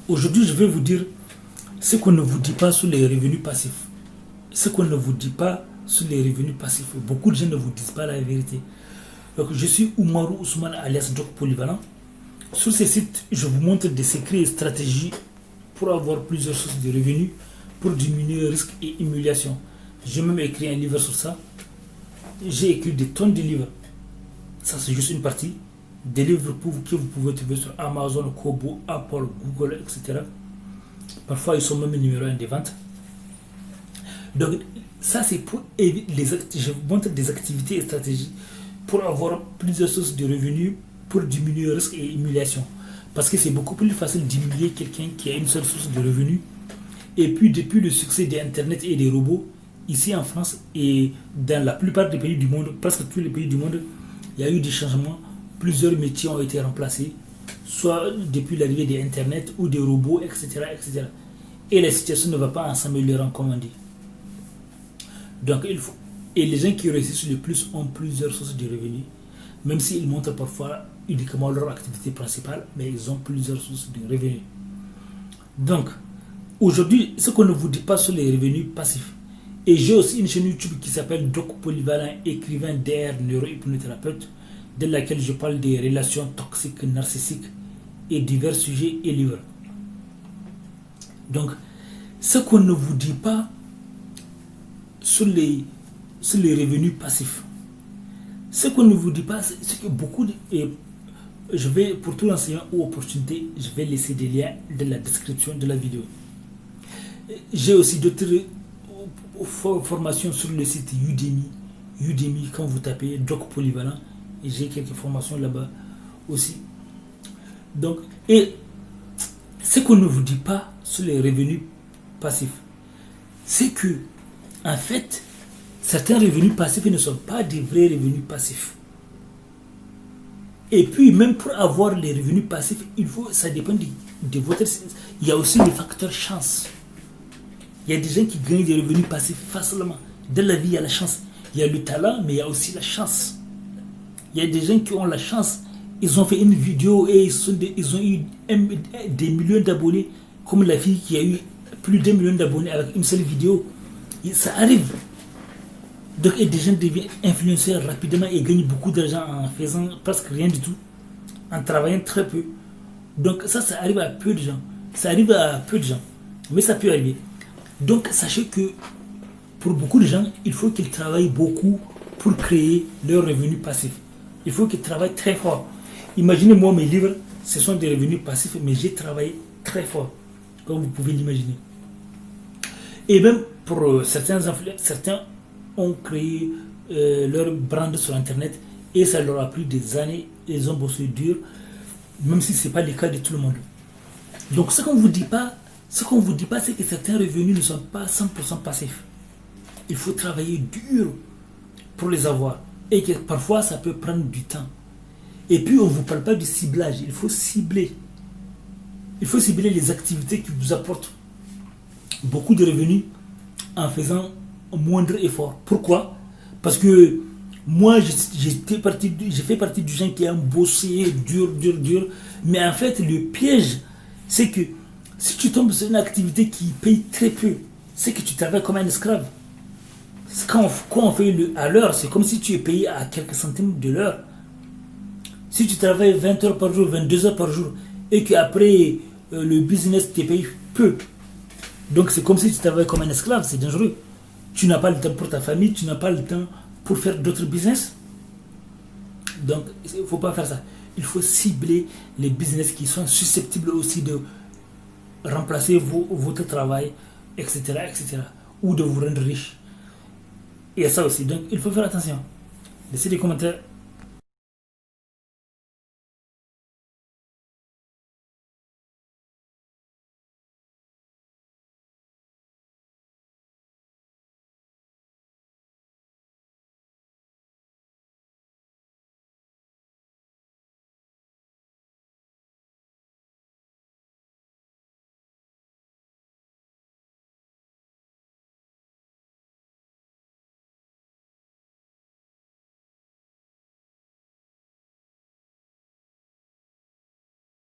Aujourd'hui, je vais vous dire ce qu'on ne vous dit pas sur les revenus passifs. Ce qu'on ne vous dit pas sur les revenus passifs. Beaucoup de gens ne vous disent pas la vérité. Donc, je suis Oumarou Ousmane alias Doc Polyvalent. Sur ce site, je vous montre des secrets et stratégies pour avoir plusieurs sources de revenus, pour diminuer le risque et humiliation. J'ai même écrit un livre sur ça. J'ai écrit des tonnes de livres. Ça, c'est juste une partie. Des livres que vous pouvez trouver sur Amazon, Kobo, Apple, Google, etc. Parfois, ils sont même numéro 1 des ventes. Donc, ça, c'est pour je vous montre des activités et stratégies pour avoir plusieurs sources de revenus, pour diminuer le risque et l'humiliation. Parce que c'est beaucoup plus facile d'humilier quelqu'un qui a une seule source de revenus. Et puis, depuis le succès d'Internet et des robots, ici en France et dans la plupart des pays du monde, presque tous les pays du monde, il y a eu des changements. Plusieurs métiers ont été remplacés, soit depuis l'arrivée d'Internet ou des robots, etc., etc. Et la situation ne va pas en s'améliorant, comme on dit. Donc, il faut. Et les gens qui réussissent le plus ont plusieurs sources de revenus, même s'ils montrent parfois uniquement leur activité principale, mais ils ont plusieurs sources de revenus. Donc, aujourd'hui, ce qu'on ne vous dit pas sur les revenus passifs. Et j'ai aussi une chaîne YouTube qui s'appelle Doc Polyvalent, écrivain DR, neurohypnothérapeute, dans laquelle je parle des relations toxiques, narcissiques et divers sujets et livres. Donc, ce qu'on ne vous dit pas sur les revenus passifs, ce qu'on ne vous dit pas, c'est que beaucoup et je vais, pour tout l'enseignant ou opportunité, je vais laisser des liens dans la description de la vidéo. J'ai aussi d'autres formations sur le site Udemy. Udemy, quand vous tapez Doc Polyvalent, et j'ai quelques formations là-bas aussi. Donc, et ce qu'on ne vous dit pas sur les revenus passifs, c'est que, en fait, certains revenus passifs ne sont pas des vrais revenus passifs. Et puis, même pour avoir les revenus passifs, ça dépend de votre. Il y a aussi le facteur chance. Il y a des gens qui gagnent des revenus passifs facilement. Dans la vie, il y a la chance. Il y a le talent, mais il y a aussi la chance. Il y a des gens qui ont la chance. Ils ont fait une vidéo et ils ont eu des millions d'abonnés, comme la fille qui a eu plus d'1 million d'abonnés avec une seule vidéo. Et ça arrive. Donc, et des gens deviennent influenceurs rapidement et gagnent beaucoup d'argent en faisant presque rien du tout, en travaillant très peu. Donc, ça arrive à peu de gens. Ça arrive à peu de gens. Mais ça peut arriver. Donc, sachez que pour beaucoup de gens, il faut qu'ils travaillent beaucoup pour créer leurs revenus passifs. Il faut qu'ils travaillent très fort. Imaginez-moi, mes livres, ce sont des revenus passifs, mais j'ai travaillé très fort, comme vous pouvez l'imaginer. Et même pour certains ont créé leur brand sur Internet et ça leur a pris des années. Ils ont bossé dur, même si ce n'est pas le cas de tout le monde. Donc, ce qu'on ne vous dit pas, c'est que certains revenus ne sont pas 100% passifs. Il faut travailler dur pour les avoir. Et que parfois, ça peut prendre du temps. Et puis, on ne vous parle pas du ciblage. Il faut cibler. Il faut cibler les activités qui vous apportent beaucoup de revenus en faisant moindre effort. Pourquoi? Parce que moi, j'ai fait partie du gens qui ont bossé dur. Mais en fait, le piège, c'est que si tu tombes sur une activité qui paye très peu, c'est que tu travailles comme un esclave. Quand on fait à l'heure, c'est comme si tu es payé à quelques centimes de l'heure. Si tu travailles 20 heures par jour, 22 heures par jour, et qu'après le business te paye peu, donc c'est comme si tu travailles comme un esclave, c'est dangereux. Tu n'as pas le temps pour ta famille, tu n'as pas le temps pour faire d'autres business. Donc, il ne faut pas faire ça. Il faut cibler les business qui sont susceptibles aussi de remplacer votre travail, etc., etc., ou de vous rendre riche. Et ça aussi. Donc, il faut faire attention. Laissez des commentaires.